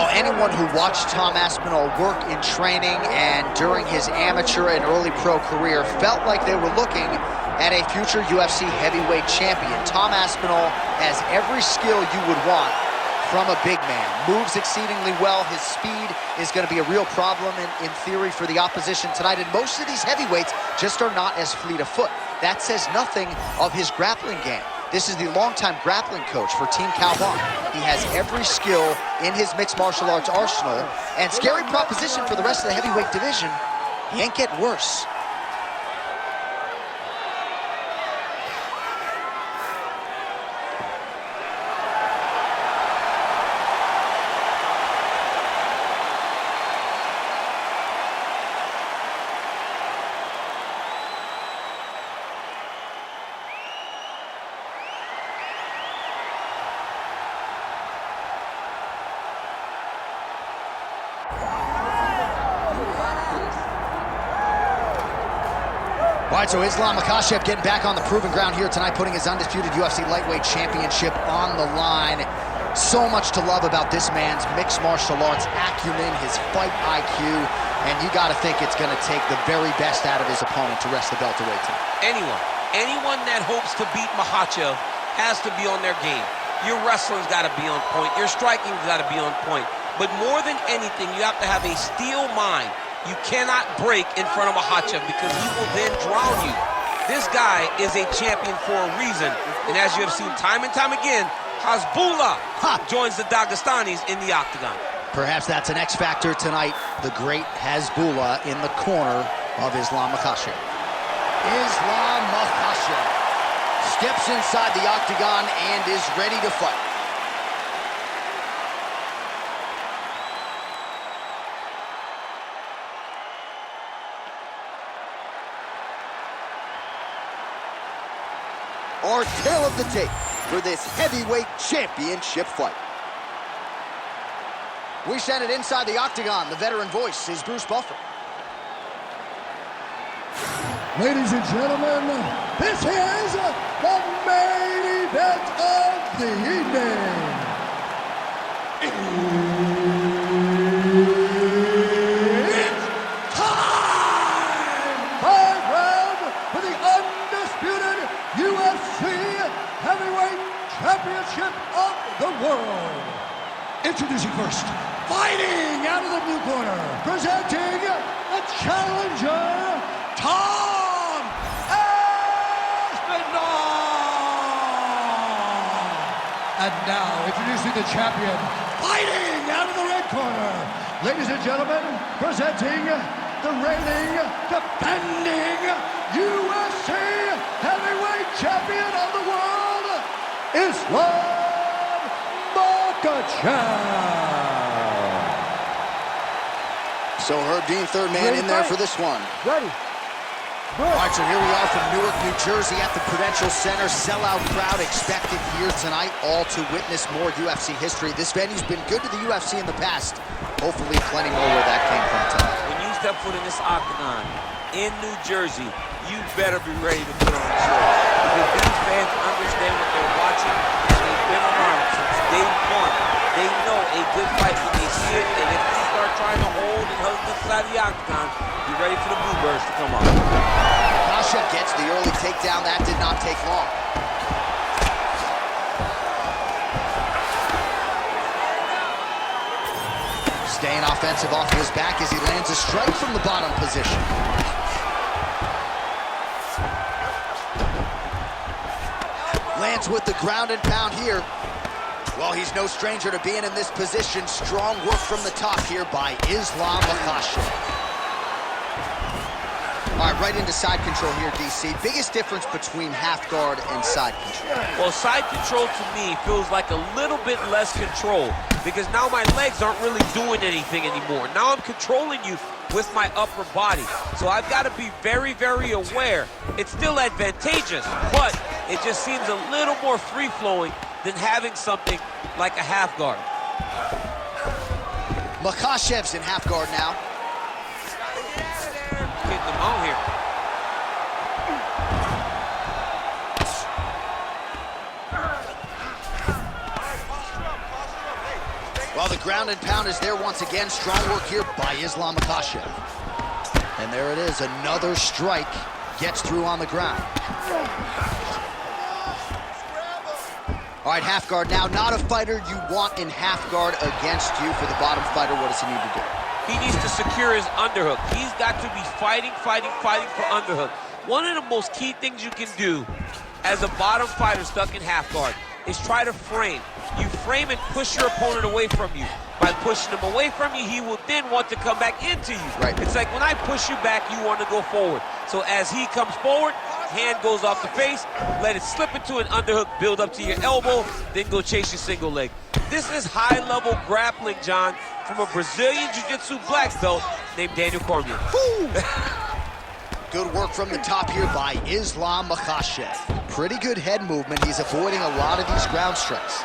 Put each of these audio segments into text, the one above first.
Well, anyone who watched Tom Aspinall work in training and during his amateur and early pro career felt like they were looking at a future UFC heavyweight champion. Tom Aspinall has every skill you would want from a big man. Moves exceedingly well. His speed is going to be a real problem in theory for the opposition tonight. And most of these heavyweights just are not as fleet of foot. That says nothing of his grappling game. This is the longtime grappling coach for Team Calvin. He has every skill in his mixed martial arts arsenal. And scary proposition for the rest of the heavyweight division. He ain't getting worse. All right, so Islam Makhachev getting back on the proven ground here tonight, putting his undisputed UFC lightweight championship on the line. So much to love about this man's mixed martial arts acumen, his fight IQ, and you got to think it's going to take the very best out of his opponent to wrest the belt away tonight. Anyone that hopes to beat Makhachev has to be on their game. Your wrestling's got to be on point. Your striking's got to be on point. But more than anything, you have to have a steel mind. You cannot break in front of Makhachev because he will then drown you. This guy is a champion for a reason. And as you have seen time and time again, Hasbullah joins the Dagestanis in the octagon. Perhaps that's an X factor tonight. The great Hasbullah in the corner of Islam Makhachev. Islam Makhachev steps inside the octagon and is ready to fight. Our tale of the tape for this heavyweight championship fight. We send it inside the octagon. The veteran voice is Bruce Buffer. Ladies and gentlemen, this is the main event of the evening. It's time! 5 rounds for the undisputed UFC Heavyweight Championship of the world. Introducing first, fighting out of the blue corner, presenting the challenger, Tom Aspinall. And now, introducing the champion, fighting out of the red corner. Ladies and gentlemen, presenting the reigning, defending UFC Heavyweight Champion of the world, Islam Makhachev. So Herb Dean, third man in there for this one. Ready. All right, so here we are from Newark, New Jersey at the Prudential Center. Sellout crowd expected here tonight, all to witness more UFC history. This venue's been good to the UFC in the past. Hopefully plenty more where that came from tonight. When you step foot in this octagon in New Jersey, you better be ready to put on a show. Because these fans understand what they're watching, and they've been around since day one. They know a good fight when they see it, and if you start trying to hold and hug this side of the octagon, be ready for the bluebirds to come up. Makhachev gets the early takedown. That did not take long. Staying offensive off of his back as he lands a strike from the bottom position. Lands with the ground and pound here. Well, he's no stranger to being in this position. Strong work from the top here by Islam Makhachev. All right, right into side control here, DC. Biggest difference between half guard and side control? Well, side control to me feels like a little bit less control because now my legs aren't really doing anything anymore. Now I'm controlling you with my upper body. So I've got to be very, very aware. It's still advantageous, but it just seems a little more free-flowing than having something like a half guard. Makhachev's in half guard now. Getting them out here. Well, the ground ground and pound is there once again. Strong work here by Islam Makhachev. And there it is, another strike gets through on the ground. All right, half guard now. Not a fighter you want in half guard against you. For the bottom fighter, what does he need to do? He needs to secure his underhook. He's got to be fighting for underhook. One of the most key things you can do as a bottom fighter stuck in half guard is try to frame. You frame and push your opponent away from you. By pushing him away from you, he will then want to come back into you. Right. It's like when I push you back, you want to go forward. So as he comes forward, hand goes off the face, let it slip into an underhook, build up to your elbow, then go chase your single leg. This is high-level grappling, John, from a Brazilian Jiu-Jitsu black belt named Daniel Cormier. Good work from the top here by Islam Makhachev. Pretty good head movement. He's avoiding a lot of these ground strikes.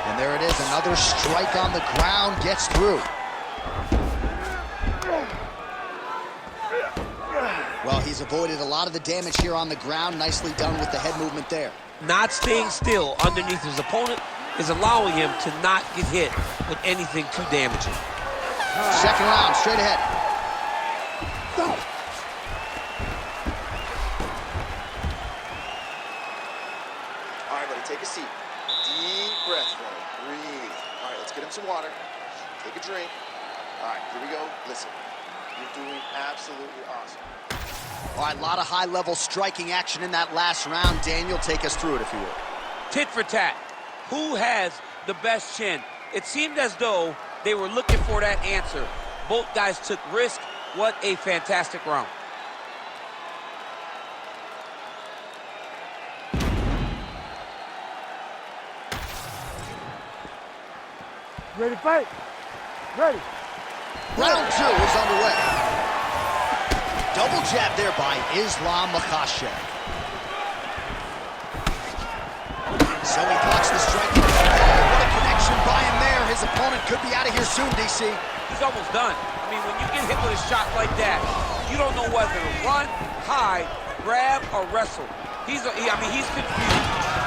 And there it is, another strike on the ground, gets through. Well, he's avoided a lot of the damage here on the ground. Nicely done with the head movement there. Not staying still underneath his opponent is allowing him to not get hit with anything too damaging. Second round, straight ahead. All right, buddy, take a seat. Deep breath, buddy. Breathe. All right, let's get him some water. Take a drink. All right, here we go. Listen, you're doing absolutely awesome. All right, a lot of high-level striking action in that last round. Daniel, take us through it, if you will. Tit for tat. Who has the best chin? It seemed as though they were looking for that answer. Both guys took risk. What a fantastic round. Ready to fight? Ready. Round two is underway. Double jab there by Islam Makhachev. So he blocks the strike. Oh, what a connection by him there. His opponent could be out of here soon, DC. He's almost done. I mean, when you get hit with a shot like that, you don't know whether to run, hide, grab, or wrestle. He's confused.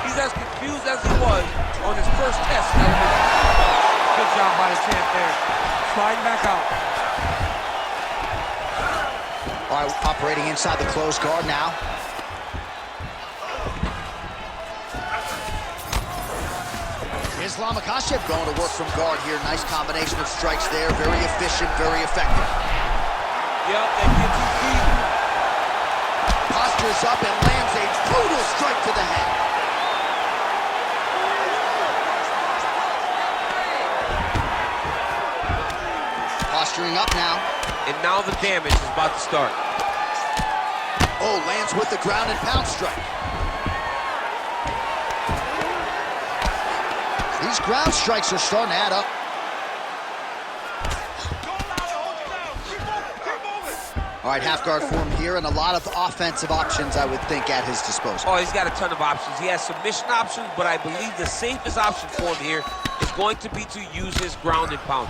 He's as confused as he was on his first test. Good job by the champ there. Sliding back out. All right, operating inside the closed guard now. Islam Makhachev going to work from guard here. Nice combination of strikes there. Very efficient, very effective. Yep, that gets his feet. Postures up and lands a brutal strike to the head. Posturing up now. And now the damage is about to start. Oh, lands with the ground and pound strike. These ground strikes are starting to add up. All right, half guard form here, and a lot of offensive options, I would think, at his disposal. Oh, he's got a ton of options. He has submission options, but I believe the safest option for him here is going to be to use his ground and pound.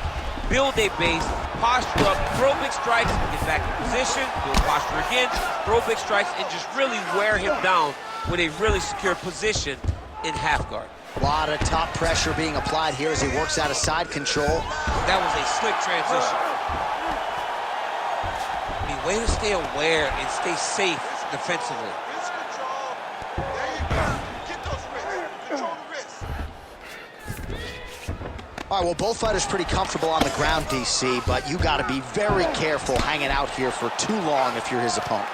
Build a base, posture up, throw big strikes, get back in position, build posture again, throw big strikes, and just really wear him down with a really secure position in half guard. A lot of top pressure being applied here as he works out of side control. That was a slick transition. I mean, way to stay aware and stay safe defensively. All right, well, both fighters pretty comfortable on the ground, DC, but you got to be very careful hanging out here for too long if you're his opponent.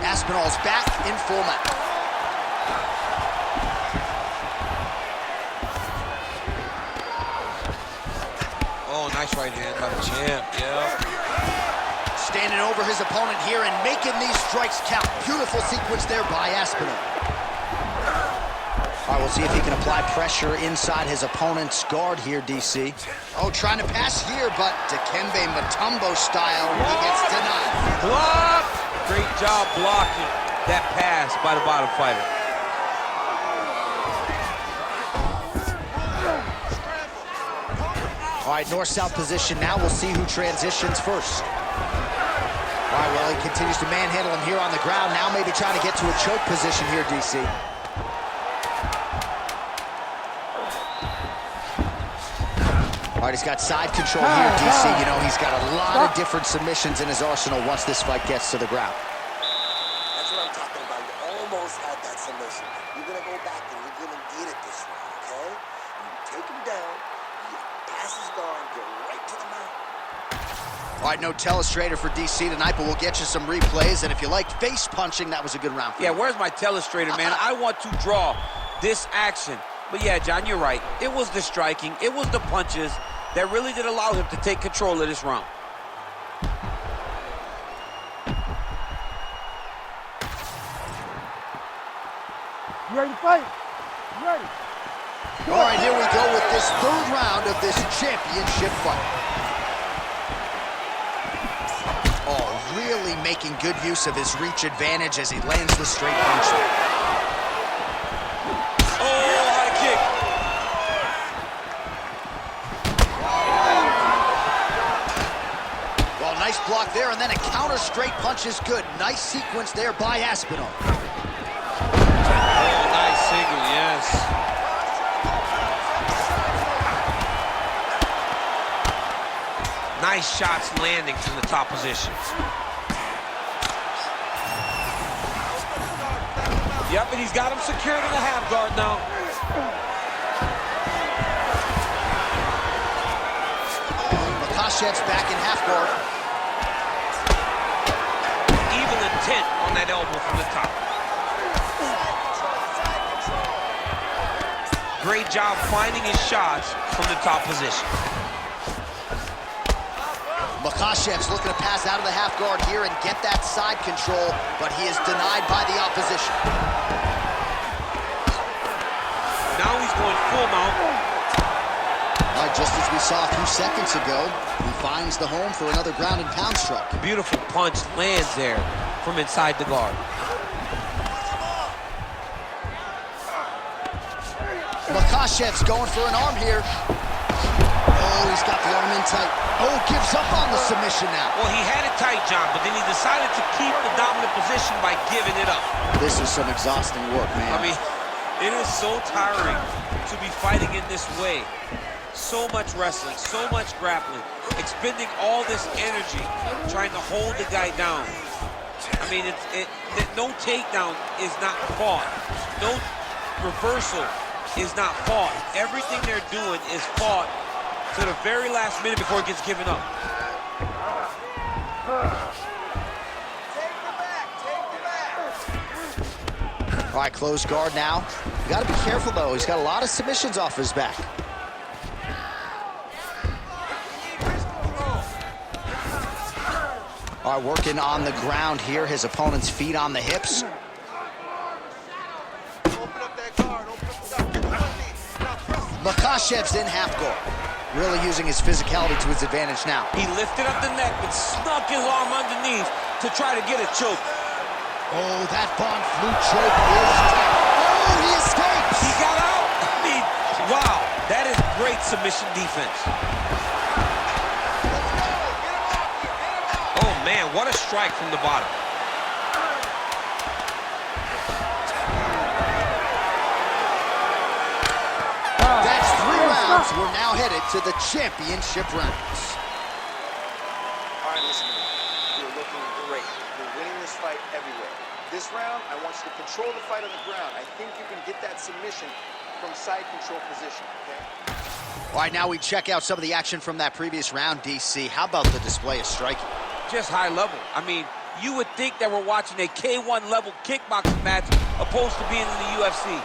Aspinall's back in full mount. Oh, nice right hand by the champ, yeah. Standing over his opponent here and making these strikes count. Beautiful sequence there by Aspinall. All right, we'll see if he can apply pressure inside his opponent's guard here, DC. Oh, trying to pass here, but Dikembe Mutombo style, he gets denied. Block! Great job blocking that pass by the bottom fighter. All right, north-south position now. We'll see who transitions first. All right, well, he continues to manhandle him here on the ground. Now maybe trying to get to a choke position here, DC. All right, he's got side control here, DC. You know, he's got a lot of different submissions in his arsenal once this fight gets to the ground. That's what I'm talking about. You almost had that submission. You're going to go back and you're going to get it this round, okay? You take him down, you pass his guard, go right to the mount. All right, no telestrator for DC tonight, but we'll get you some replays. And if you liked face punching, that was a good round for you. Yeah, where's my telestrator, man? I want to draw this action. But yeah, John, you're right. It was the striking, it was the punches that really did allow him to take control of this round. You ready to fight? You ready? All right, here we go with this third round of this championship fight. Oh, really making good use of his reach advantage as he lands the straight punch. Nice block there, and then a counter straight punch is good. Nice sequence there by Aspinall. Oh, nice single, yes. Nice shots landing from the top position. Yep, and he's got him secured in the half guard now. Makhachev's back in half guard. On that elbow from the top. Great job finding his shots from the top position. Makhachev's looking to pass out of the half guard here and get that side control, but he is denied by the opposition. Now he's going full mount. All right, just as we saw a few seconds ago, he finds the home for another ground and pound strike. Beautiful punch lands there from inside the guard. Makhachev's going for an arm here. Oh, he's got the arm in tight. Oh, gives up on the submission now. Well, he had it tight, John, but then he decided to keep the dominant position by giving it up. This is some exhausting work, man. I mean, it is so tiring to be fighting in this way. So much wrestling, so much grappling, expending all this energy trying to hold the guy down. I mean, no takedown is not fought. No reversal is not fought. Everything they're doing is fought to the very last minute before it gets given up. All right, closed guard now. You got to be careful, though. He's got a lot of submissions off his back. All right, working on the ground here. His opponent's feet on the hips. Makhachev's in half guard. Really using his physicality to his advantage now. He lifted up the neck and snuck his arm underneath to try to get a choke. Oh, that Von Flue choke is tight. Oh, he escapes! He got out! I mean, wow, that is great submission defense. Oh, man, what a strike from the bottom. That's 3 rounds. We're now headed to the championship rounds. All right, listen to me. You're looking great. You're winning this fight everywhere. This round, I want you to control the fight on the ground. I think you can get that submission from side control position, okay? All right, now we check out some of the action from that previous round, DC. How about the display of striking? Just high level. I mean, you would think that we're watching a K1 level kickboxing match opposed to being in the UFC.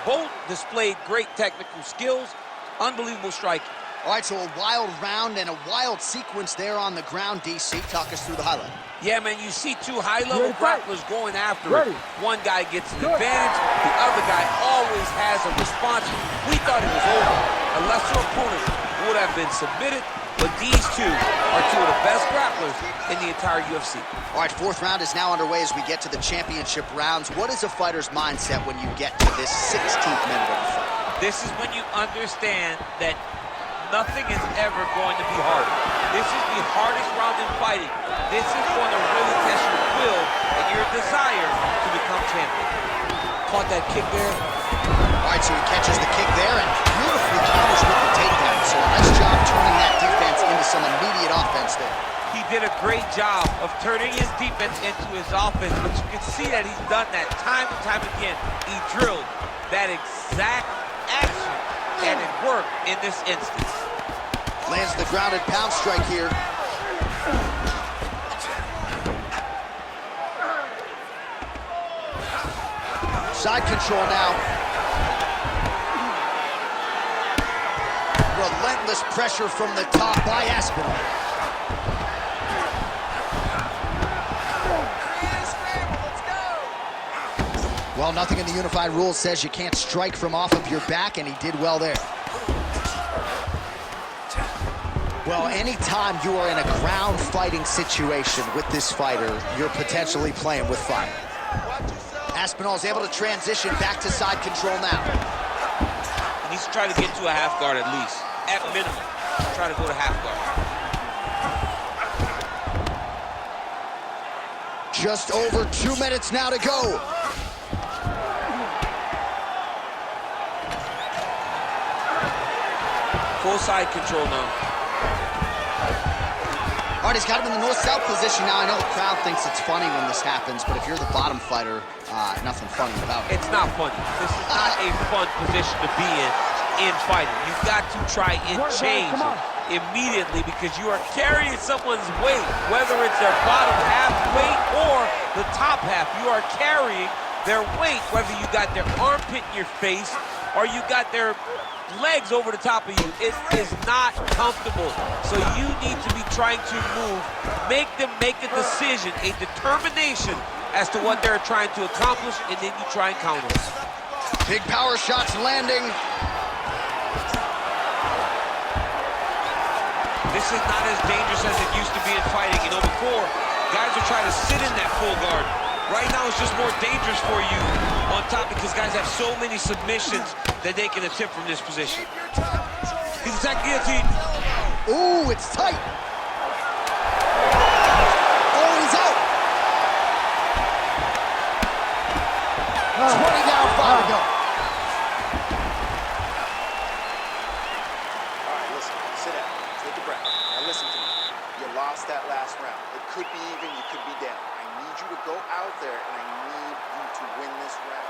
Both displayed great technical skills, unbelievable striking. All right, so a wild round and a wild sequence there on the ground, DC. Talk us through the highlight. Yeah, man, you see 2 high-level grapplers going after it. One guy gets an advantage, the other guy always has a response. We thought it was over. A lesser opponent would have been submitted, but these 2 are 2 of the best grapplers in the entire UFC. All right, 4th round is now underway as we get to the championship rounds. What is a fighter's mindset when you get to this 16th minute of the fight? This is when you understand that nothing is ever going to be hard. This is the hardest round in fighting. This is going to really test your will and your desire to become champion. Caught that kick there. All right, so he catches the kick there and beautifully counters with the takedown. So a nice job turning that defense into some immediate offense there. He did a great job of turning his defense into his offense, but you can see that he's done that time and time again. He drilled that exact action, and it worked in this instance. Lands the grounded pound strike here. Side control now. Relentless pressure from the top by Aspinall. Well, nothing in the unified rules says you can't strike from off of your back, and he did well there. Well, anytime you are in a ground fighting situation with this fighter, you're potentially playing with fire. Aspinall is able to transition back to side control now. He needs to try to get to a half guard at least. At minimum, try to go to half guard. Just over 2 minutes now to go. Full side control now. All right, he's got him in the north-south position now. I know the crowd thinks it's funny when this happens, but if you're the bottom fighter, nothing funny about it. It's not funny. This is not a fun position to be in fighting. You've got to try and change it immediately because you are carrying someone's weight, whether it's their bottom half weight or the top half. You are carrying their weight, whether you got their armpit in your face or you got their legs over the top of you. It is not comfortable. So you need to be trying to move, make them make a decision, a determination as to what they're trying to accomplish, and then you try and counter it. Big power shots landing. This is not as dangerous as it used to be in fighting. You know, before, guys are trying to sit in that full guard. Right now, it's just more dangerous for you on top because guys have so many submissions that they can attempt from this position. He's attacking guillotine. Ooh, it's tight. Oh, he's out. 20 down, 5 to go. All right, listen, sit down, take a breath. Now listen to me. You lost that last round. It could be even, you could be down. I need you to go out there, and I need you to win this round.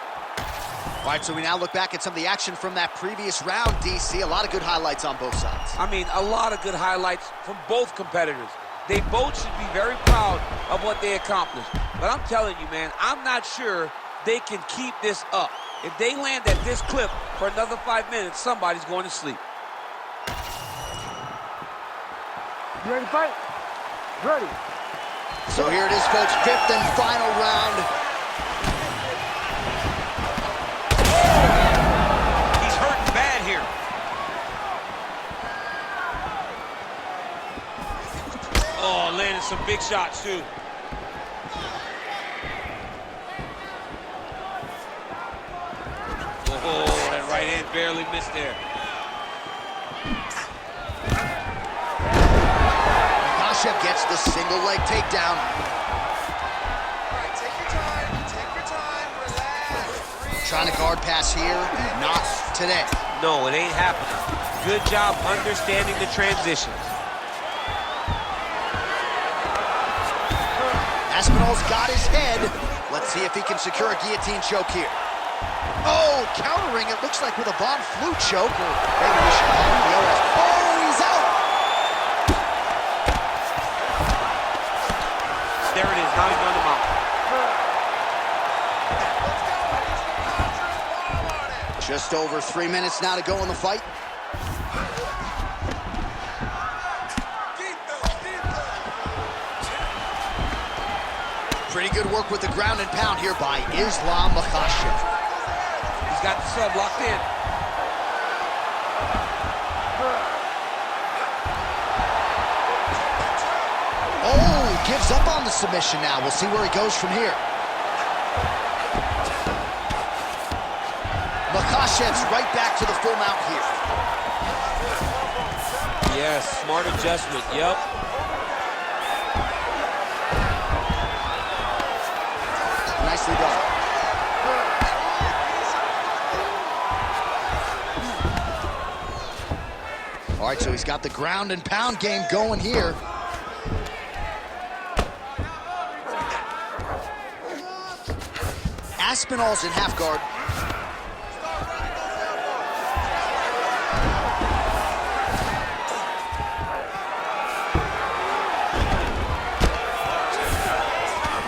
All right, so we now look back at some of the action from that previous round, DC. A lot of good highlights on both sides. I mean, a lot of good highlights from both competitors. They both should be very proud of what they accomplished. But I'm telling you, man, I'm not sure they can keep this up. If they land at this clip for another 5 minutes, somebody's going to sleep. You ready to fight? Ready. So here it is, folks, 5th and final round. He's hurting bad here. Oh, landing some big shots, too. Oh, that right hand barely missed there. Makhachev gets the single leg takedown. All right, take your time, relax. Trying to guard pass here, not today. No, it ain't happening. Good job understanding the transitions. Aspinall's got his head. Let's see if he can secure a guillotine choke here. Oh, countering, it looks like with a Von Flue choke, or maybe we should call it the OS. Oh, he's out! There it is, now he's on the mount. Just over 3 minutes now to go in the fight. Pretty good work with the ground and pound here by Islam Makhachev. He's got the sub locked in. Oh, gives up on the submission now. We'll see where he goes from here. Makhachev's right back to the full mount here. Yes, smart adjustment, yep. Nicely done. All right, so he's got the ground and pound game going here. Aspinall's in half guard.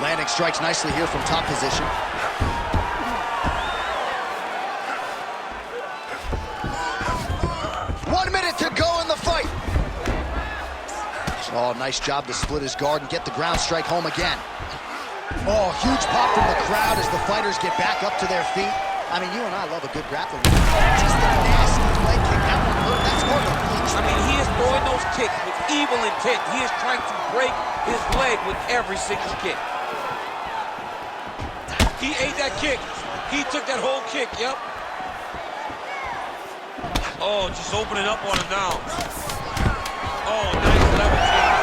Landing strikes nicely here from top position. To go in the fight. Oh, nice job to split his guard and get the ground strike home again. Oh, huge pop from the crowd as the fighters get back up to their feet. I mean, you and I love a good grappling. Just a nasty leg kick. That one hurt. That's hard to reach. I mean, he is throwing those kicks with evil intent. He is trying to break his leg with every single kick. He ate that kick. He took that whole kick, yep. Oh, just opening up on him now. Oh, nice level change.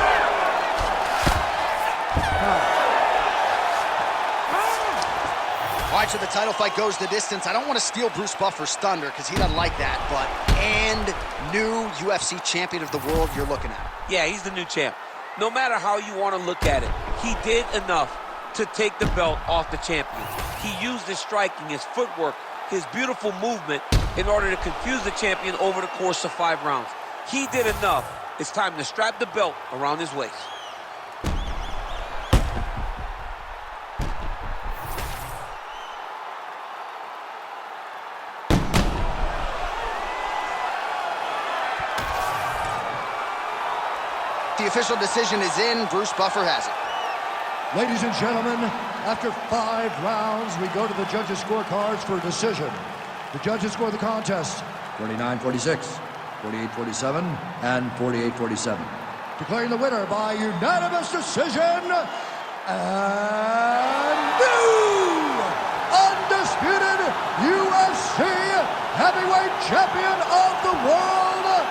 All right, so the title fight goes the distance. I don't want to steal Bruce Buffer's thunder because he doesn't like that, but and new UFC champion of the world you're looking at. Yeah, he's the new champ. No matter how you want to look at it, he did enough to take the belt off the champion. He used his striking, his footwork, his beautiful movement in order to confuse the champion over the course of 5 rounds. He did enough. It's time to strap the belt around his waist. The official decision is in. Bruce Buffer has it. Ladies and gentlemen, after 5 rounds, we go to the judges' scorecards for a decision. The judges score the contest 49-46, 48-47, and 48-47. Declaring the winner by unanimous decision, and new undisputed UFC heavyweight champion of the world,